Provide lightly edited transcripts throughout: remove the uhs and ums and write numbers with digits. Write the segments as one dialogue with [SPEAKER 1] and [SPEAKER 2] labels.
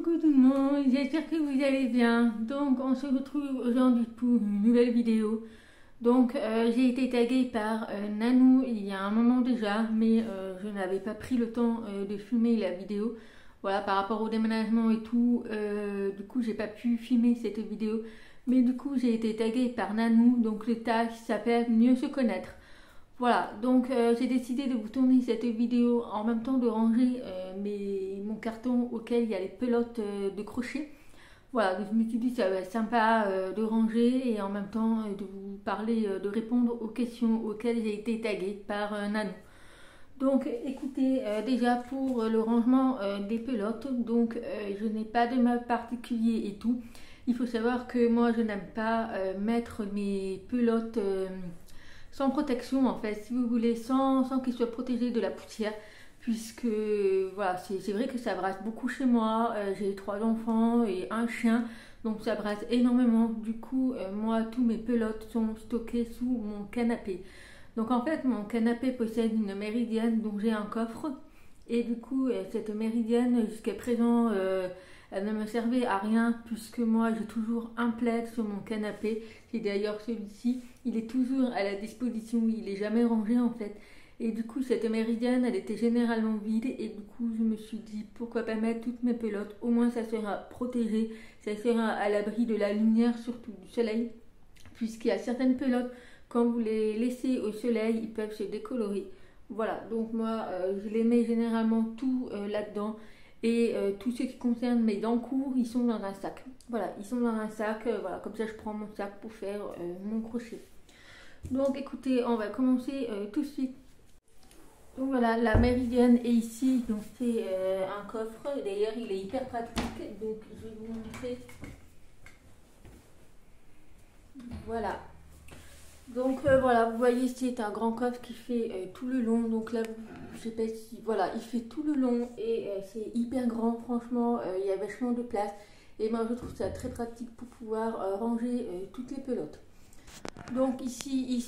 [SPEAKER 1] Coucou tout le monde, j'espère que vous allez bien. Donc on se retrouve aujourd'hui pour une nouvelle vidéo. Donc j'ai été taguée par Nanou il y a un moment déjà, mais je n'avais pas pris le temps de filmer la vidéo. Voilà, par rapport au déménagement et tout, du coup j'ai pas pu filmer cette vidéo. Mais du coup j'ai été taguée par Nanou, donc le tag s'appelle Mieux se connaître. Voilà, donc j'ai décidé de vous tourner cette vidéo en même temps de ranger mon carton auquel il y a les pelotes de crochet. Voilà, donc je me suis dit ça va être sympa de ranger et en même temps de vous parler, de répondre aux questions auxquelles j'ai été taguée par Nanou. Donc écoutez, déjà pour le rangement des pelotes, donc je n'ai pas de meuble particulier et tout. Il faut savoir que moi je n'aime pas mettre mes pelotes sans protection en fait, si vous voulez, sans qu'ils soient protégés de la poussière, puisque voilà, c'est vrai que ça brasse beaucoup chez moi. J'ai 3 enfants et un chien, donc ça brasse énormément. Du coup, moi, tous mes pelotes sont stockées sous mon canapé. Donc en fait, mon canapé possède une méridienne, donc j'ai un coffre. Et du coup, cette méridienne, jusqu'à présent, elle ne me servait à rien, puisque moi, j'ai toujours un plaid sur mon canapé. C'est d'ailleurs celui-ci, il est toujours à la disposition, il n'est jamais rangé en fait. Et du coup, cette méridienne, elle était généralement vide. Et du coup, je me suis dit, pourquoi pas mettre toutes mes pelotes. Au moins, ça sera protégé, ça sera à l'abri de la lumière, surtout du soleil. Puisqu'il y a certaines pelotes, quand vous les laissez au soleil, ils peuvent se décolorer. Voilà, donc moi, je les mets généralement tout là-dedans. Et tout ce qui concerne mes encours, ils sont dans un sac. Voilà, ils sont dans un sac. Voilà, comme ça, je prends mon sac pour faire mon crochet. Donc, écoutez, on va commencer tout de suite. Donc voilà, la méridienne est ici. Donc c'est un coffre. D'ailleurs, il est hyper pratique. Donc, je vais vous montrer. Voilà. Donc voilà, vous voyez, c'est un grand coffre qui fait tout le long. Donc là, je sais pas si, voilà, il fait tout le long et c'est hyper grand. Franchement, il y a vachement de place. Et moi, je trouve ça très pratique pour pouvoir ranger toutes les pelotes. Donc ici,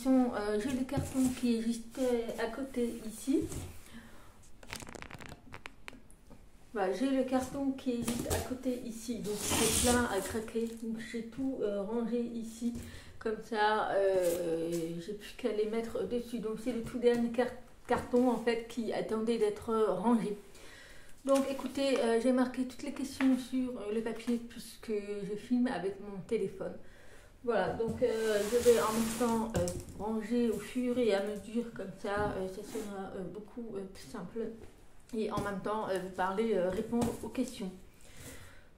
[SPEAKER 1] j'ai le carton qui est juste à côté ici. Voilà, j'ai le carton qui est juste à côté ici. Donc c'est plein à craquer. Donc j'ai tout rangé ici. Comme ça, j'ai plus qu'à les mettre dessus. Donc c'est le tout dernier carton en fait qui attendait d'être rangé. Donc écoutez, j'ai marqué toutes les questions sur le papier puisque je filme avec mon téléphone. Voilà, donc je vais en même temps ranger au fur et à mesure, comme ça, ça sera beaucoup plus simple. Et en même temps, vous parler, répondre aux questions.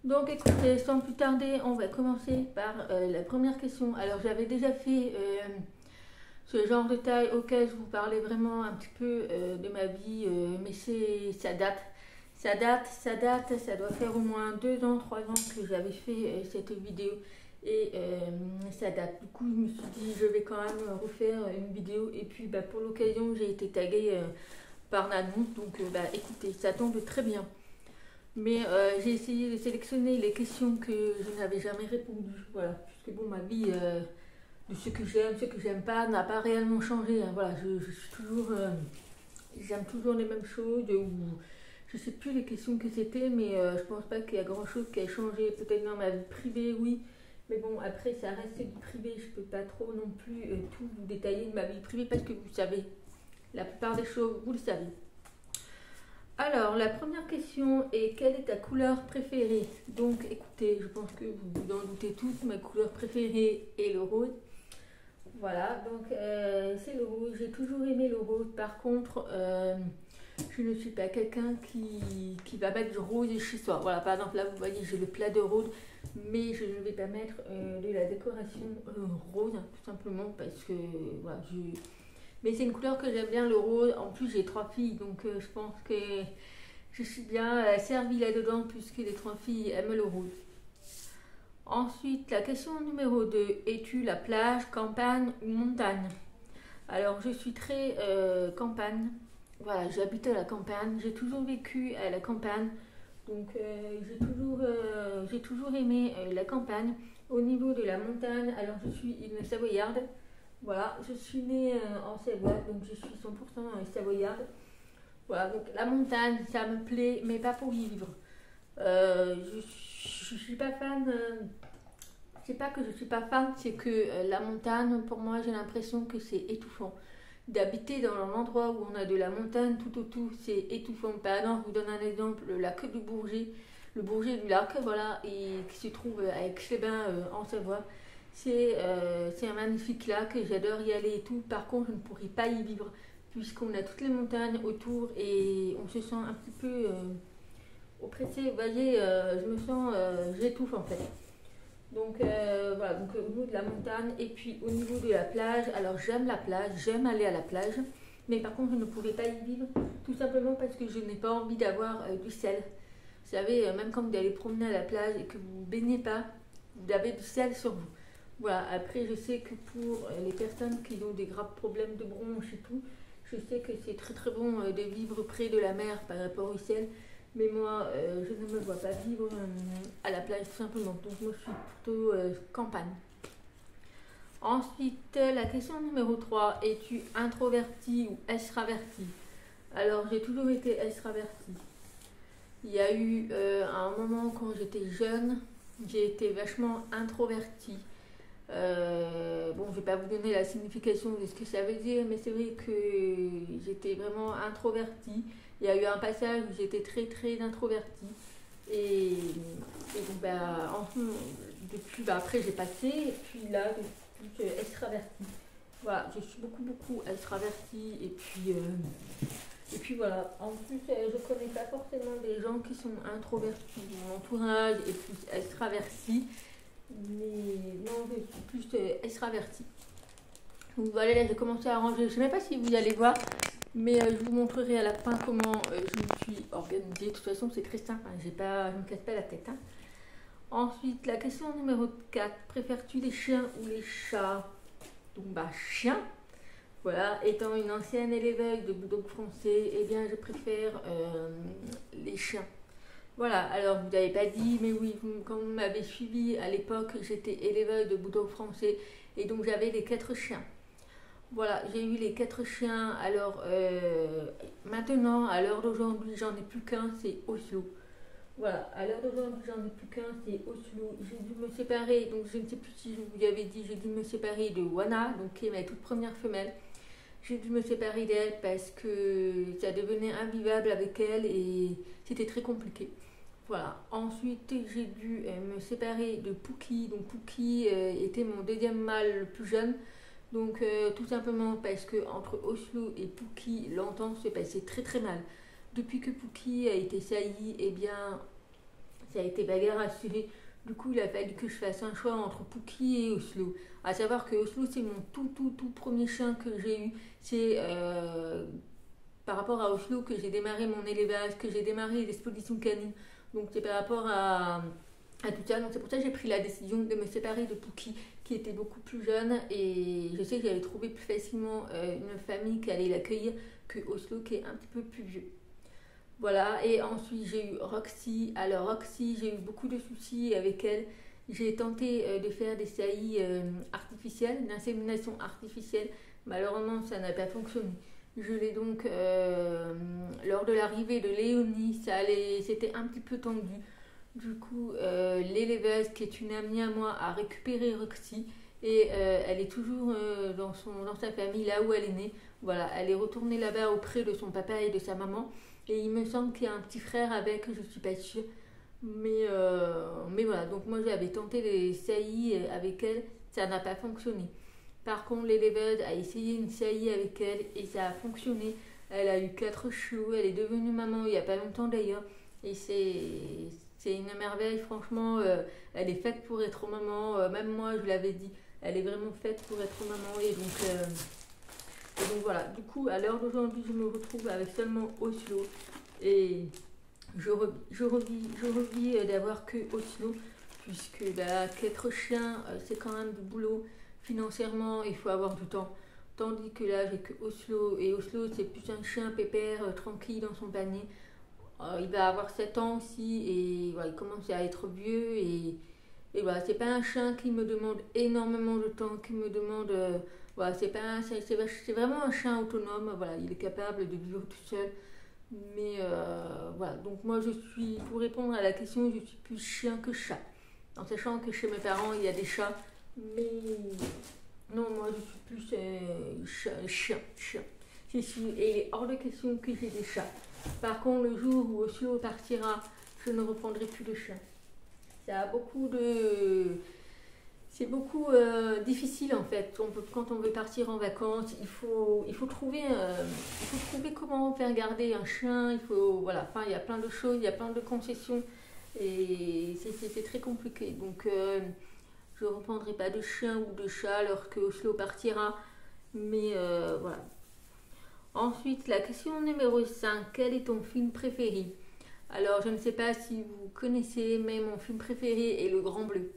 [SPEAKER 1] Donc écoutez, sans plus tarder, on va commencer par la première question. Alors j'avais déjà fait ce genre de taille auquel je vous parlais vraiment un petit peu de ma vie, mais ça date. Ça doit faire au moins 2 ans, 3 ans que j'avais fait cette vidéo. Et ça date. Du coup, je me suis dit, je vais quand même refaire une vidéo. Et puis, pour l'occasion, j'ai été taguée par Nanou. Donc, écoutez, ça tombe très bien. Mais j'ai essayé de sélectionner les questions que je n'avais jamais répondu. Voilà. Puisque bon, ma vie de ce que j'aime pas, n'a pas réellement changé. Hein. Voilà, je suis toujours... j'aime toujours les mêmes choses. Je sais plus les questions que c'était, mais je pense pas qu'il y a grand chose qui a changé. Peut-être dans ma vie privée, oui. Mais bon, après, ça reste du privé. Je peux pas trop non plus tout vous détailler de ma vie privée parce que vous savez, la plupart des choses, vous le savez. Alors, la première question est, quelle est ta couleur préférée? Donc, écoutez, je pense que vous vous en doutez tous, ma couleur préférée est le rose. Voilà, donc c'est le rose. J'ai toujours aimé le rose. Par contre, je ne suis pas quelqu'un qui va mettre du rose chez soi. Voilà, par exemple, là, vous voyez, j'ai le plat de rose, mais je ne vais pas mettre de la décoration rose, hein, tout simplement, parce que, voilà, mais c'est une couleur que j'aime bien, le rose. En plus, j'ai 3 filles, donc je pense que je suis bien servie là-dedans, puisque les 3 filles aiment le rose. Ensuite, la question numéro 2. Es-tu la plage, campagne ou montagne? Alors, je suis très campagne. Voilà, j'habite à la campagne. J'ai toujours vécu à la campagne. Donc, j'ai toujours aimé la campagne. Au niveau de la montagne, alors je suis une Savoyarde. Voilà, je suis née en Savoie, donc je suis 100% Savoyarde. Voilà, donc la montagne, ça me plaît, mais pas pour y vivre. Je suis pas fan. C'est pas que je suis pas fan, c'est que la montagne, pour moi, j'ai l'impression que c'est étouffant. D'habiter dans un endroit où on a de la montagne tout autour, c'est étouffant. Par exemple, je vous donne un exemple, le lac du Bourget, le Bourget du lac, voilà, et qui se trouve à Aix-les-Bains en Savoie. C'est un magnifique lac, j'adore y aller et tout. Par contre, je ne pourrais pas y vivre puisqu'on a toutes les montagnes autour et on se sent un petit peu oppressé. Vous voyez, je me sens, j'étouffe en fait. Donc voilà, donc au niveau de la montagne et puis au niveau de la plage, alors j'aime la plage, j'aime aller à la plage, mais par contre je ne pouvais pas y vivre tout simplement parce que je n'ai pas envie d'avoir du sel. Vous savez, même quand vous allez promener à la plage et que vous ne baignez pas, vous avez du sel sur vous. Voilà, après je sais que pour les personnes qui ont des graves problèmes de bronches et tout, je sais que c'est très très bon de vivre près de la mer par rapport au sel. Mais moi, je ne me vois pas vivre à la plage tout simplement. Donc moi, je suis plutôt campagne. Ensuite, la question numéro 3. Es-tu introverti ou extraverti? Alors, j'ai toujours été extraverti. Il y a eu un moment quand j'étais jeune, j'ai été vachement introvertie. Bon, je ne vais pas vous donner la signification de ce que ça veut dire, mais c'est vrai que j'étais vraiment introvertie. Il y a eu un passage où j'étais très très introvertie. Et donc, depuis, après j'ai passé, et puis là, depuis, je suis extravertie. Voilà, je suis beaucoup beaucoup extravertie, et puis voilà. En plus, je connais pas forcément des gens qui sont introvertis. Mon entourage est plus extraverti. Mais non, je suis plus extravertie. Donc voilà, là j'ai commencé à ranger. Je ne sais même pas si vous allez voir, mais je vous montrerai à la fin comment je me suis organisée. De toute façon, c'est très simple, hein, je ne me casse pas la tête. Hein. Ensuite, la question numéro 4. Préfères-tu les chiens ou les chats? Donc, chien. Voilà, étant une ancienne éleveuse de bulldog français, eh bien, je préfère les chiens. Voilà, alors vous n'avez pas dit, mais oui, quand vous m'avez suivi à l'époque, j'étais éleveuse de bulldog français et donc j'avais les 4 chiens. Voilà, j'ai eu les 4 chiens. Alors maintenant, à l'heure d'aujourd'hui, j'en ai plus qu'un, c'est Oslo. Voilà, à l'heure d'aujourd'hui, j'en ai plus qu'un, c'est Oslo. J'ai dû me séparer, donc je ne sais plus si je vous avais dit, j'ai dû me séparer de Wana, donc qui est ma toute première femelle. J'ai dû me séparer d'elle parce que ça devenait invivable avec elle et c'était très compliqué. Voilà. Ensuite, j'ai dû me séparer de Pookie. Donc Pookie était mon deuxième mâle le plus jeune. Donc tout simplement parce que entre Oslo et Pookie, l'entente s'est passée très très mal. Depuis que Pookie a été saillie, eh bien, ça a été bagarre assurée. Du coup, il a fallu que je fasse un choix entre Pookie et Oslo. À savoir que Oslo, c'est mon tout premier chien que j'ai eu. C'est par rapport à Oslo que j'ai démarré mon élevage, que j'ai démarré l'exposition canine. Donc c'est par rapport à tout ça. Donc c'est pour ça que j'ai pris la décision de me séparer de Pookie, qui était beaucoup plus jeune. Et je sais que j'allais trouver plus facilement une famille qui allait l'accueillir que Oslo, qui est un petit peu plus vieux. Voilà, et ensuite j'ai eu Roxy. Alors Roxy, j'ai eu beaucoup de soucis avec elle. J'ai tenté de faire des saillies artificielles, d'insémination artificielle. Malheureusement, ça n'a pas fonctionné. Je l'ai donc, lors de l'arrivée de Léonie, c'était un petit peu tendu. Du coup, l'éleveuse, qui est une amie à moi, a récupéré Roxy et elle est toujours dans sa famille, là où elle est née. Voilà, elle est retournée là-bas auprès de son papa et de sa maman. Et il me semble qu'il y a un petit frère avec, je ne suis pas sûre. Mais voilà, donc moi j'avais tenté les saillies avec elle, ça n'a pas fonctionné. Par contre, l'éleveuse a essayé une saillie avec elle et ça a fonctionné. Elle a eu 4 chiots, elle est devenue maman il n'y a pas longtemps d'ailleurs. Et c'est une merveille, franchement, elle est faite pour être maman. Même moi, je l'avais dit, elle est vraiment faite pour être maman. Et donc voilà, du coup, à l'heure d'aujourd'hui, je me retrouve avec seulement Oslo. Et je revis d'avoir que Oslo, puisque 4 chiens, c'est quand même du boulot. Financièrement, il faut avoir du temps. Tandis que là, j'ai que Oslo. Et Oslo, c'est plus un chien pépère, tranquille dans son panier. Il va avoir 7 ans aussi. Et voilà, il commence à être vieux. Et voilà, c'est pas un chien qui me demande énormément de temps, qui me demande... voilà, c'est vraiment un chien autonome. Voilà, il est capable de vivre tout seul. Mais voilà, donc moi pour répondre à la question, je suis plus chien que chat. En sachant que chez mes parents, il y a des chats, mais non, moi je suis plus chien. Et il est hors de question que j'ai des chats. Par contre, le jour où Oslo partira, je ne reprendrai plus de chien. C'est beaucoup difficile en fait. Quand on veut partir en vacances, il faut trouver comment faire garder un chien. Voilà, enfin, il y a plein de choses, il y a plein de concessions et c'est très compliqué. Donc, je ne reprendrai pas de chien ou de chat lorsque Oslo partira. Mais voilà. Ensuite, la question numéro 5. Quel est ton film préféré? Alors, je ne sais pas si vous connaissez, mais mon film préféré est Le Grand Bleu.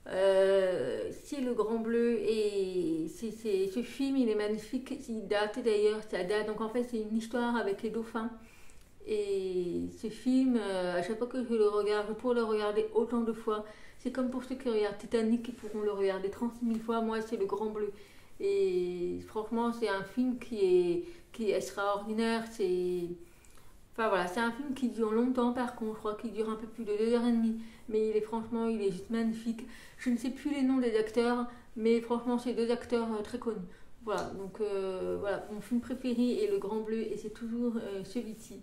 [SPEAKER 1] C'est Le Grand Bleu et ce film, il est magnifique. Il date d'ailleurs, ça date. Donc en fait, c'est une histoire avec les dauphins. Et ce film, à chaque fois que je le regarde, je pourrais le regarder autant de fois. C'est comme pour ceux qui regardent Titanic, qui pourront le regarder 36 000 fois. Moi, c'est Le Grand Bleu. Et franchement, c'est un film qui est extraordinaire. Enfin voilà, c'est un film qui dure longtemps par contre, je crois qu'il dure un peu plus de 2h30, mais franchement, il est juste magnifique. Je ne sais plus les noms des acteurs, mais franchement, c'est deux acteurs très connus. Voilà, donc voilà, mon film préféré est Le Grand Bleu et c'est toujours celui-ci.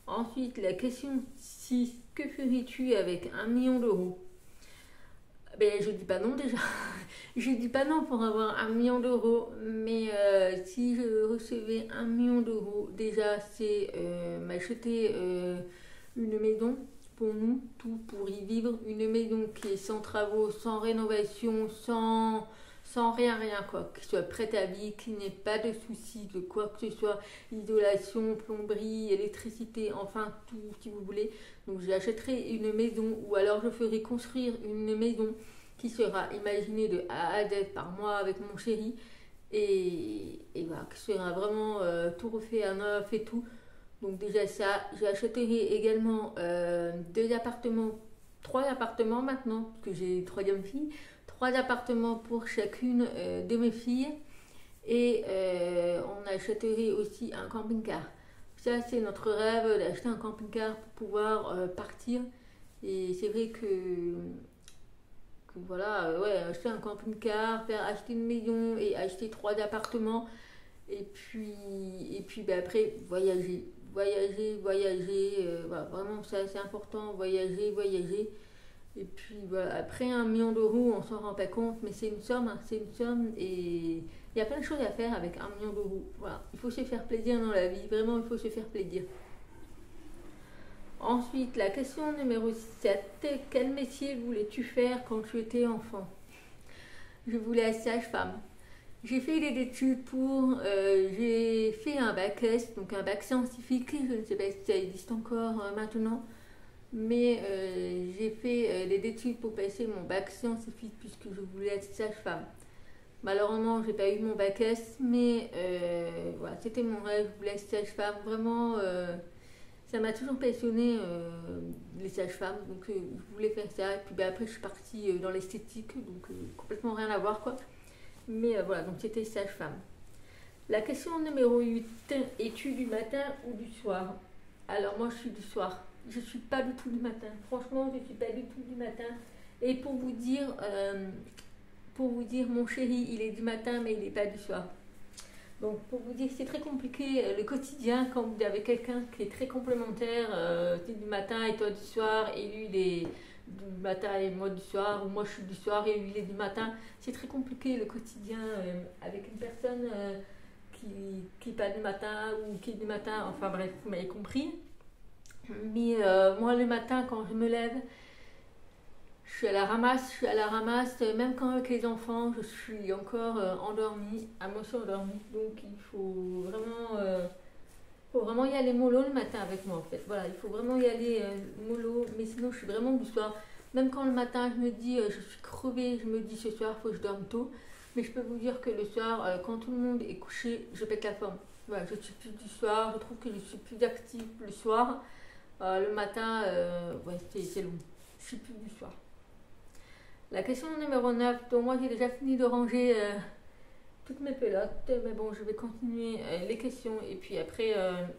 [SPEAKER 1] Ensuite, la question 6, que ferais-tu avec 1 million d'euros? Ben, je dis pas non déjà. Je dis pas non pour avoir 1 million d'euros, mais si je recevais 1 million d'euros, déjà c'est m'acheter une maison pour nous, tout pour y vivre, une maison qui est sans travaux, sans rénovation, sans rien quoi, qui soit prête à vie, qui n'ait pas de soucis de quoi que ce soit, isolation, plomberie, électricité, enfin tout si vous voulez. Donc j'achèterai une maison ou alors je ferai construire une maison qui sera imaginée de A à Z par moi avec mon chéri et voilà, qui sera vraiment tout refait à neuf et tout. Donc déjà ça, j'achèterai également trois appartements maintenant, parce que j'ai une troisième fille, trois appartements pour chacune de mes filles et on achèterait aussi un camping-car. Ça c'est notre rêve d'acheter un camping-car pour pouvoir partir et c'est vrai que voilà, ouais, acheter un camping-car, acheter une maison et acheter trois appartements et puis ben, après voyager, voilà, vraiment ça c'est important, voyager. Et puis voilà, après 1 million d'euros, on s'en rend pas compte, mais c'est une somme, hein, c'est une somme et il y a plein de choses à faire avec 1 million d'euros. Voilà, il faut se faire plaisir dans la vie, vraiment il faut se faire plaisir. Ensuite, la question numéro 7, quel métier voulais-tu faire quand tu étais enfant? Je voulais être sage-femme. J'ai fait des études j'ai fait un bac S, donc un bac scientifique, je ne sais pas si ça existe encore maintenant, mais j'ai fait des études pour passer mon bac scientifique puisque je voulais être sage-femme. Malheureusement, j'ai pas eu mon bac S, mais voilà, c'était mon rêve, je voulais être sage-femme. Vraiment, ça m'a toujours passionné les sages-femmes, donc je voulais faire ça. Et puis ben, après, je suis partie dans l'esthétique, donc complètement rien à voir quoi. Mais voilà, donc c'était sage-femme. La question numéro 8, es-tu du matin ou du soir? Alors moi, je suis du soir. Je suis pas du tout du matin. Franchement, je suis pas du tout du matin. Et pour vous dire, mon chéri, il est du matin, mais il n'est pas du soir. Donc pour vous dire, c'est très compliqué le quotidien quand vous avez quelqu'un qui est très complémentaire, tu es du matin et toi du soir, et lui il est du matin et moi du soir, ou moi je suis du soir et lui il est du matin. C'est très compliqué le quotidien avec une personne qui n'est pas du matin ou qui est du matin, enfin bref, vous m'avez compris. Mais moi le matin quand je me lève, je suis à la ramasse, même quand avec les enfants, je suis encore endormie, à moitié endormie. Donc il faut vraiment y aller mollo le matin avec moi en fait. Voilà, il faut vraiment y aller mollo, mais sinon je suis vraiment du soir. Même quand le matin je me dis, je suis crevée, je me dis ce soir il faut que je dorme tôt. Mais je peux vous dire que le soir, quand tout le monde est couché, je pète la forme. Voilà, je suis plus du soir, je trouve que je suis plus active le soir. Le matin, ouais, c'est long. Je suis plus du soir. La question numéro 9, donc moi j'ai déjà fini de ranger toutes mes pelotes, mais bon, je vais continuer les questions et puis après,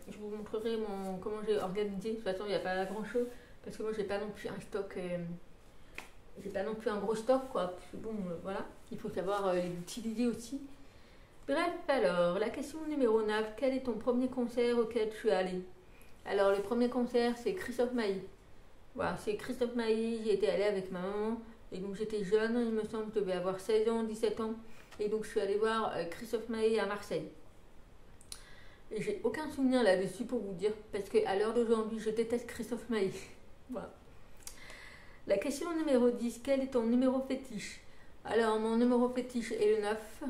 [SPEAKER 1] je vous montrerai comment j'ai organisé. De toute façon, il n'y a pas grand chose parce que moi, j'ai pas non plus un stock, j'ai pas non plus un gros stock, quoi. Parce que bon, voilà, il faut savoir l'utiliser aussi. Bref, alors, la question numéro 9, quel est ton premier concert auquel tu es allé? Alors, le premier concert, c'est Christophe Maé. Voilà, c'est Christophe Maé, j'y étais allée avec ma maman, et donc j'étais jeune, il me semble que je devais avoir 16 ans, 17 ans, et donc je suis allée voir Christophe Maé à Marseille. Et j'ai aucun souvenir là-dessus pour vous dire, parce qu'à l'heure d'aujourd'hui, je déteste Christophe Maé. Voilà. La question numéro 10, quel est ton numéro fétiche? Alors, mon numéro fétiche est le 9,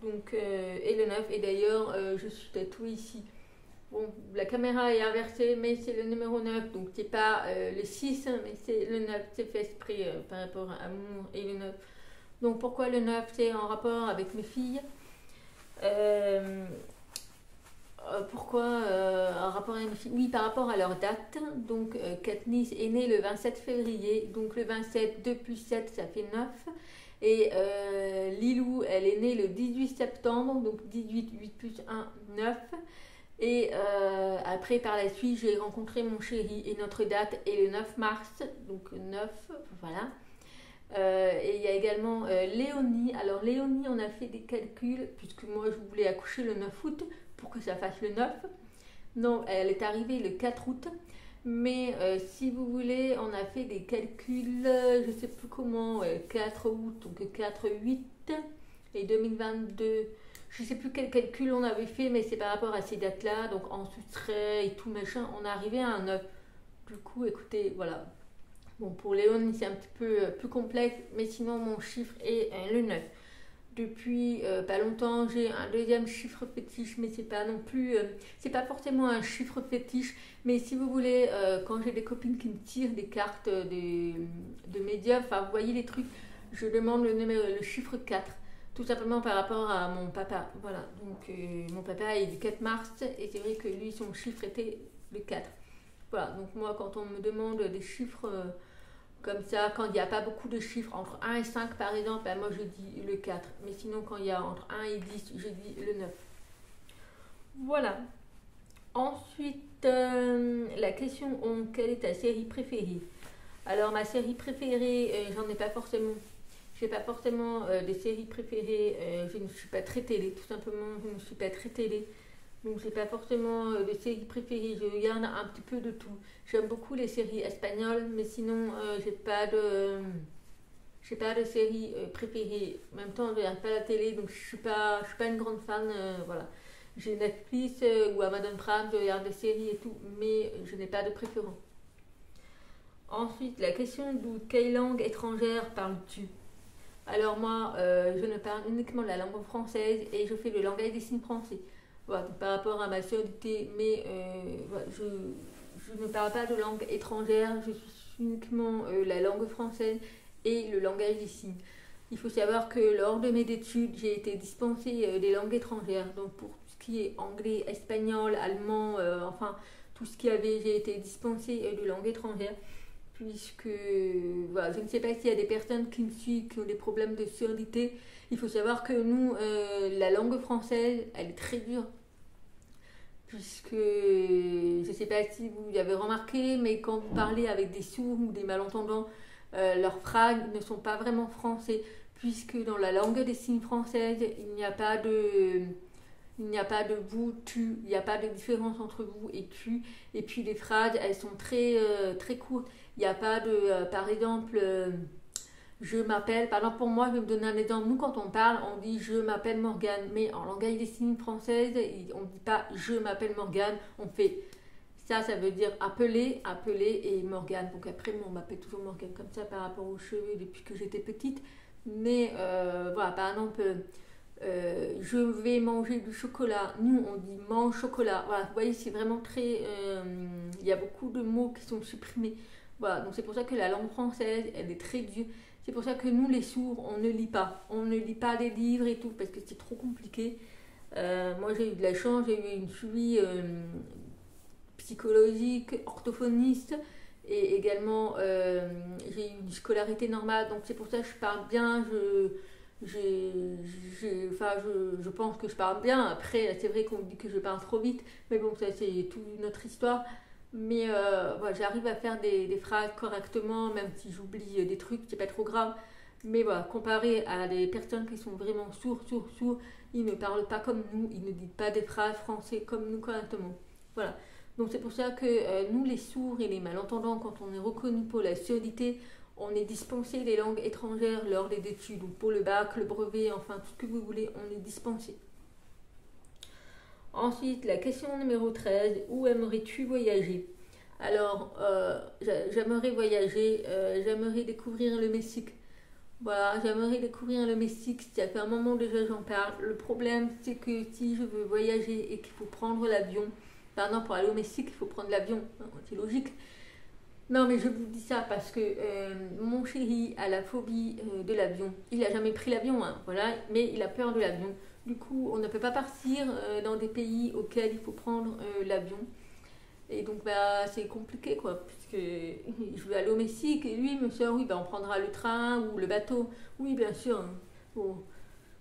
[SPEAKER 1] donc, et le 9, et d'ailleurs, je suis tatouée ici. Bon, la caméra est inversée, mais c'est le numéro 9, donc c'est pas le 6, mais c'est le 9, c'est fait exprès par rapport à Amour et le 9. Donc pourquoi le 9? C'est en rapport avec mes filles. Pourquoi en rapport avec mes filles? Oui, par rapport à leur date. Donc Katniss est née le 27 février, donc le 27, 2 plus 7, ça fait 9. Et Lilou, elle est née le 18 septembre, donc 18, 8 plus 1, 9. Et après, par la suite, j'ai rencontré mon chéri et notre date est le 9 mars, donc 9, voilà. Et il y a également Léonie. Alors Léonie, on a fait des calculs, puisque moi je voulais accoucher le 9 août pour que ça fasse le 9. Non, elle est arrivée le 4 août. Mais si vous voulez, on a fait des calculs, je ne sais plus comment, 4 août, donc 4, 8 et 2022. Je ne sais plus quel calcul on avait fait, mais c'est par rapport à ces dates-là. Donc en soustrait et tout machin, on est arrivé à un 9. Du coup, écoutez, voilà. Bon, pour Léonie, c'est un petit peu plus complexe, mais sinon, mon chiffre est le 9. Depuis pas longtemps, j'ai un deuxième chiffre fétiche, mais c'est pas non plus, c'est pas forcément un chiffre fétiche, mais si vous voulez, quand j'ai des copines qui me tirent des cartes de médias, enfin, vous voyez les trucs, je demande le chiffre 4, tout simplement par rapport à mon papa. Voilà, donc mon papa est du 4 mars, et c'est vrai que lui, son chiffre était le 4. Voilà, donc moi, quand on me demande des chiffres comme ça, quand il n'y a pas beaucoup de chiffres, entre 1 et 5 par exemple, ben moi je dis le 4. Mais sinon, quand il y a entre 1 et 10, je dis le 9. Voilà. Ensuite, la question 11, quelle est ta série préférée? Alors, ma série préférée, j'en ai pas forcément. Je n'ai pas forcément des séries préférées. Je ne suis pas très télé, tout simplement. Je ne suis pas très télé. Donc, j'ai pas forcément de séries préférées. Je regarde un petit peu de tout. J'aime beaucoup les séries espagnoles, mais sinon, j'ai pas de série préférée. En même temps, je regarde pas la télé, donc je suis pas une grande fan. Voilà. J'ai Netflix ou Amazon Prime, je regarde des séries et tout, mais je n'ai pas de préférence. Ensuite, la question de quelle langue étrangère parles-tu? Alors moi, je ne parle uniquement la langue française et je fais le langage des signes français. Voilà, par rapport à ma surdité, mais voilà, je ne parle pas de langue étrangère, je suis uniquement la langue française et le langage des signes. Il faut savoir que lors de mes études, j'ai été dispensée des langues étrangères, donc pour tout ce qui est anglais, espagnol, allemand, enfin tout ce qu'il y avait, j'ai été dispensée de langues étrangères. Puisque voilà, je ne sais pas s'il y a des personnes qui me suivent, qui ont des problèmes de surdité. Il faut savoir que nous, la langue française, elle est très dure. Puisque, je ne sais pas si vous avez remarqué, mais quand vous parlez avec des sourds ou des malentendants, leurs phrases ne sont pas vraiment français. Puisque dans la langue des signes française, il n'y a pas de vous, tu, il n'y a pas de différence entre vous et tu. Et puis les phrases, elles sont très courtes. Il n'y a pas de, par exemple, je m'appelle, par exemple pour moi, je vais me donner un exemple. Nous, quand on parle, on dit je m'appelle Morgane. Mais en langage des signes française, on ne dit pas je m'appelle Morgane. On fait ça veut dire appeler et Morgane. Donc après, on m'appelle toujours Morgane comme ça par rapport aux cheveux depuis que j'étais petite. Mais voilà, par exemple. Je vais manger du chocolat. Nous, on dit mange chocolat. Voilà, vous voyez, c'est vraiment très. Il y a beaucoup de mots qui sont supprimés. Voilà, donc c'est pour ça que la langue française, elle est très dure. C'est pour ça que nous, les sourds, on ne lit pas. On ne lit pas des livres et tout, parce que c'est trop compliqué. Moi, j'ai eu de la chance, j'ai eu une suivi psychologique, orthophoniste, et également j'ai eu une scolarité normale. Donc c'est pour ça que je parle bien, Enfin, je pense que je parle bien. Après, c'est vrai qu'on me dit que je parle trop vite, mais bon, ça c'est toute une autre histoire. Mais voilà, j'arrive à faire des phrases correctement, même si j'oublie des trucs, c'est pas trop grave. Mais voilà, comparé à des personnes qui sont vraiment sourds, ils ne parlent pas comme nous, ils ne disent pas des phrases français comme nous correctement. Voilà. Donc c'est pour ça que nous, les sourds et les malentendants, quand on est reconnu pour la surdité, on est dispensé des langues étrangères lors des études, ou pour le bac, le brevet, enfin tout ce que vous voulez, on est dispensé. Ensuite, la question numéro 13, où aimerais-tu voyager? Alors, j'aimerais voyager, j'aimerais découvrir le Mexique. Voilà, j'aimerais découvrir le Mexique, ça fait un moment déjà j'en parle. Le problème, c'est que si je veux voyager et qu'il faut prendre l'avion, pardon, pour aller au Mexique, il faut prendre l'avion, c'est logique. Non, mais je vous dis ça parce que mon chéri a la phobie de l'avion. Il n'a jamais pris l'avion, hein, voilà, mais il a peur de l'avion. Du coup, on ne peut pas partir dans des pays auxquels il faut prendre l'avion. Et donc, bah, c'est compliqué, quoi, puisque je veux aller au Mexique et lui, me dit, oui, bah, on prendra le train ou le bateau. Oui, bien sûr. Hein. Bon.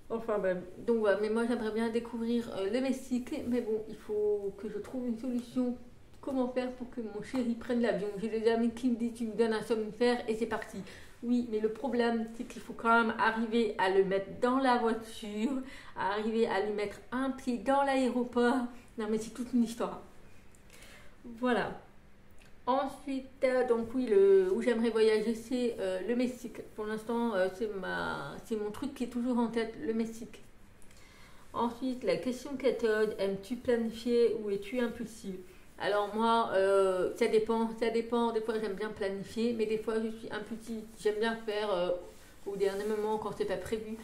[SPEAKER 1] Enfin, bah, donc, voilà, mais moi, j'aimerais bien découvrir le Mexique, mais bon, il faut que je trouve une solution. Comment faire pour que mon chéri prenne l'avion? J'ai des amis qui me disent, tu me donnes un somnifère et c'est parti. Oui, mais le problème, c'est qu'il faut quand même arriver à le mettre dans la voiture, à arriver à lui mettre un pied dans l'aéroport. Non, mais c'est toute une histoire. Voilà. Ensuite, donc oui, où j'aimerais voyager, c'est le Mexique. Pour l'instant, c'est mon truc qui est toujours en tête, le Mexique. Ensuite, la question 14, aimes-tu planifier ou es-tu impulsive? Alors moi, ça dépend. Des fois, j'aime bien planifier, mais des fois, je suis impulsive. J'aime bien faire au dernier moment quand c'est pas prévu.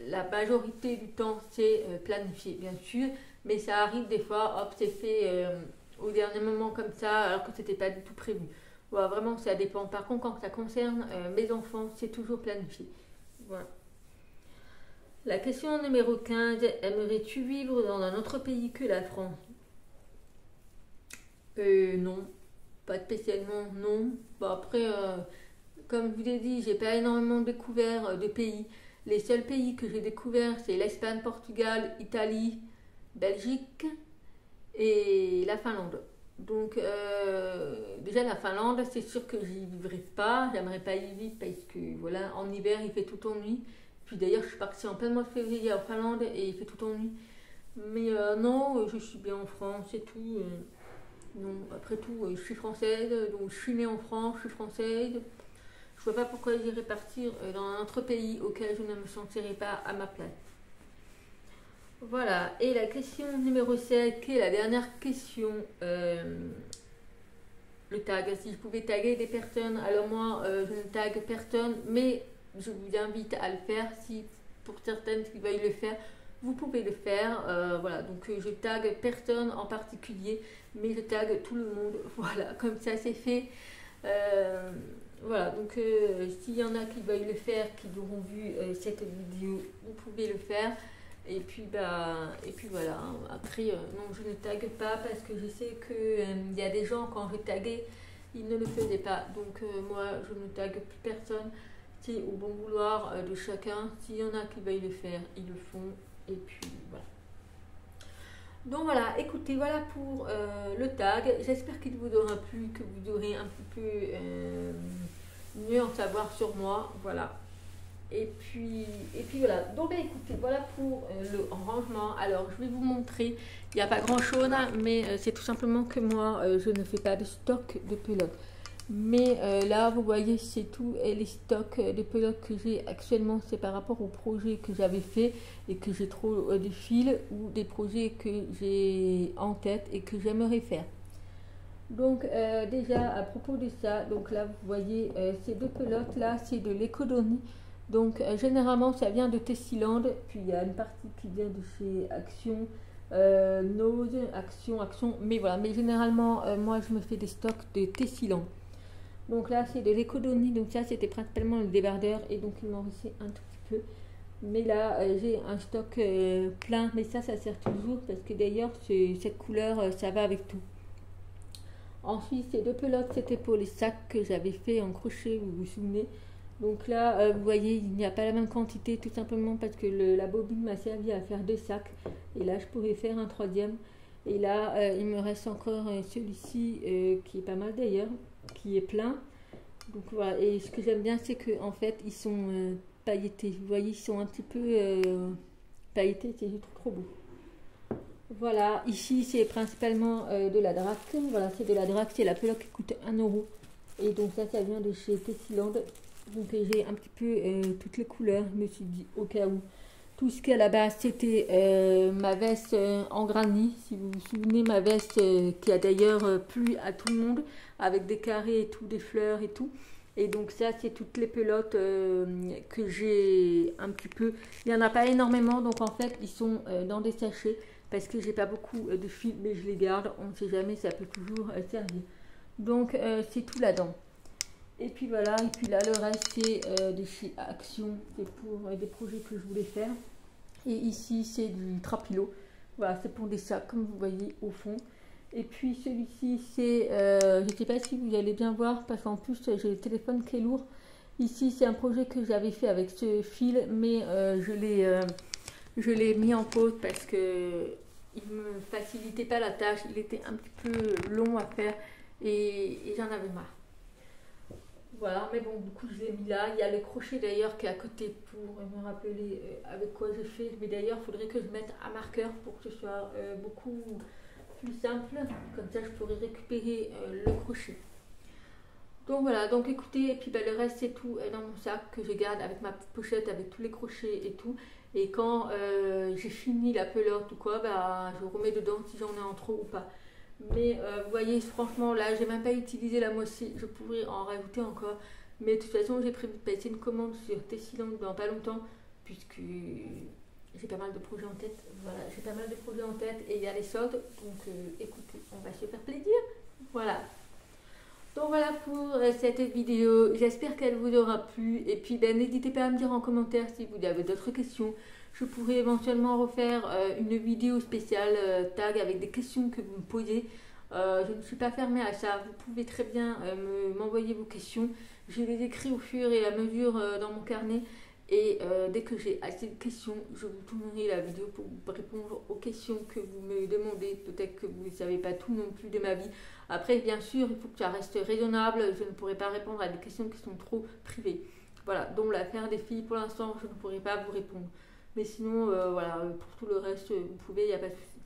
[SPEAKER 1] La majorité du temps, c'est planifié, bien sûr, mais ça arrive des fois, hop, c'est fait au dernier moment comme ça, alors que c'était pas du tout prévu. Voilà, vraiment, ça dépend. Par contre, quand ça concerne mes enfants, c'est toujours planifié. Voilà. La question numéro 15, aimerais-tu vivre dans un autre pays que la France? Non, pas spécialement, non. Bon, après, comme je vous l'ai dit, j'ai pas énormément découvert de pays. Les seuls pays que j'ai découverts, c'est l'Espagne, Portugal, Italie, Belgique et la Finlande. Donc, déjà la Finlande, c'est sûr que j'y vivrai pas. J'aimerais pas y vivre parce que, voilà, en hiver, il fait tout en nuit. Puis d'ailleurs, je suis partie en plein mois de février en Finlande et il fait tout en nuit. Mais non, je suis bien en France, c'est tout. Non, après tout, je suis française, donc je suis née en France, je suis française. Je vois pas pourquoi j'irais partir dans un autre pays auquel je ne me sentirais pas à ma place. Voilà, et la question numéro 7, qui est la dernière question, le tag. Si je pouvais taguer des personnes, alors moi, je ne tague personne, mais je vous invite à le faire. Si pour certaines qui veulent le faire, vous pouvez le faire. Voilà, donc je tague personne en particulier, mais je tague tout le monde. Voilà, comme ça c'est fait. Voilà, donc s'il y en a qui veulent le faire, qui auront vu cette vidéo, vous pouvez le faire. Et puis voilà. Après, non, je ne tague pas parce que je sais qu'il y a des gens, quand je taguais, ils ne le faisaient pas. Donc moi, je ne tague plus personne. C'est au bon vouloir de chacun. S'il y en a qui veulent le faire, ils le font. Et puis voilà. Donc voilà, écoutez, voilà pour le tag. J'espère qu'il vous aura plu, que vous aurez un petit peu mieux en savoir sur moi. Voilà. Et puis voilà. Donc écoutez, voilà pour le rangement. Alors je vais vous montrer. Il n'y a pas grand chose, mais c'est tout simplement que moi, je ne fais pas de stock de pelotes. Mais là, vous voyez, c'est tout. Et les stocks de pelotes que j'ai actuellement, c'est par rapport aux projets que j'avais fait et que j'ai trop de fils ou des projets que j'ai en tête et que j'aimerais faire. Donc déjà, à propos de ça, donc là, vous voyez, ces deux pelotes là, c'est de l'économie. Donc généralement, ça vient de Tessiland. Puis il y a une partie qui vient de chez Action. Nose, Action, mais voilà. Mais généralement, moi, je me fais des stocks de Tessiland. Donc là, c'est de l'économie. Donc ça, c'était principalement le débardeur. Et donc, il m'en restait un tout petit peu. Mais là, j'ai un stock plein. Mais ça sert toujours. Parce que d'ailleurs, cette couleur, ça va avec tout. Ensuite, ces deux pelotes, c'était pour les sacs que j'avais fait en crochet, vous vous souvenez. Donc là, vous voyez, il n'y a pas la même quantité, tout simplement parce que la bobine m'a servi à faire 2 sacs. Et là, je pourrais faire un 3e. Et là, il me reste encore celui-ci, qui est pas mal d'ailleurs, qui est plein. Donc voilà, et ce que j'aime bien, c'est que en fait, ils sont pailletés. Vous voyez, ils sont un petit peu pailletés, c'est trop beau. Voilà, ici, c'est principalement de la drac. Voilà, c'est de la drac, c'est la pelote qui coûte 1 euro. Et donc ça vient de chez Tessiland. Donc j'ai un petit peu toutes les couleurs. Je me suis dit au cas où. Tout ce qu'à la base c'était ma veste en granit. Si vous vous souvenez, ma veste qui a d'ailleurs plu à tout le monde. Avec des carrés et tout, des fleurs et tout. Et donc ça c'est toutes les pelotes que j'ai un petit peu. Il n'y en a pas énormément. Donc en fait ils sont dans des sachets. Parce que j'ai pas beaucoup de fils. Mais je les garde. On ne sait jamais, ça peut toujours servir. Donc c'est tout là-dedans. Et puis voilà, et puis là le reste c'est de chez Action, c'est pour des projets que je voulais faire. Et ici c'est du trapilo, voilà, c'est pour des sacs comme vous voyez au fond. Et puis celui-ci c'est, je ne sais pas si vous allez bien voir parce qu'en plus j'ai le téléphone qui est lourd. Ici c'est un projet que j'avais fait avec ce fil, mais je l'ai mis en pause parce que il me facilitait pas la tâche, il était un petit peu long à faire et j'en avais marre. Voilà, mais bon, du coup, je l'ai mis là. Il y a le crochet d'ailleurs qui est à côté pour me rappeler avec quoi j'ai fait. Mais d'ailleurs, il faudrait que je mette un marqueur pour que ce soit beaucoup plus simple. Comme ça, je pourrais récupérer le crochet. Donc voilà, donc écoutez, et puis ben, le reste, c'est tout dans mon sac que je garde avec ma petite pochette, avec tous les crochets et tout. Et quand j'ai fini la pelote ou quoi, bah, je remets dedans si j'en ai en trop ou pas. Mais vous voyez, franchement, là, j'ai même pas utilisé la moitié. Je pourrais en rajouter encore. Mais de toute façon, j'ai prévu de passer une commande sur Tessiland dans pas longtemps. Puisque j'ai pas mal de projets en tête. Voilà, j'ai pas mal de projets en tête. Et il y a les soldes. Donc écoutez, on va se faire plaisir. Voilà. Donc voilà pour cette vidéo. J'espère qu'elle vous aura plu. Et puis, ben, n'hésitez pas à me dire en commentaire si vous avez d'autres questions. Je pourrais éventuellement refaire une vidéo spéciale tag avec des questions que vous me posez. Je ne suis pas fermée à ça. Vous pouvez très bien m'envoyer vos questions. Je les écris au fur et à mesure dans mon carnet. Et dès que j'ai assez de questions, je vous tournerai la vidéo pour vous répondre aux questions que vous me demandez. Peut-être que vous ne savez pas tout non plus de ma vie. Après, bien sûr, il faut que ça reste raisonnable. Je ne pourrai pas répondre à des questions qui sont trop privées. Voilà, donc l'affaire des filles, pour l'instant, je ne pourrai pas vous répondre. Mais sinon, voilà, pour tout le reste, vous pouvez, il n'y a pas de souci.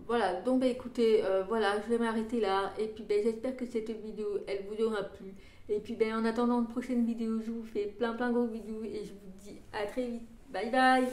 [SPEAKER 1] Voilà, donc bah, écoutez, voilà, je vais m'arrêter là. Et puis bah, j'espère que cette vidéo, elle vous aura plu. Et puis bah, en attendant une prochaine vidéo, je vous fais plein gros bisous et je vous dis à très vite. Bye bye.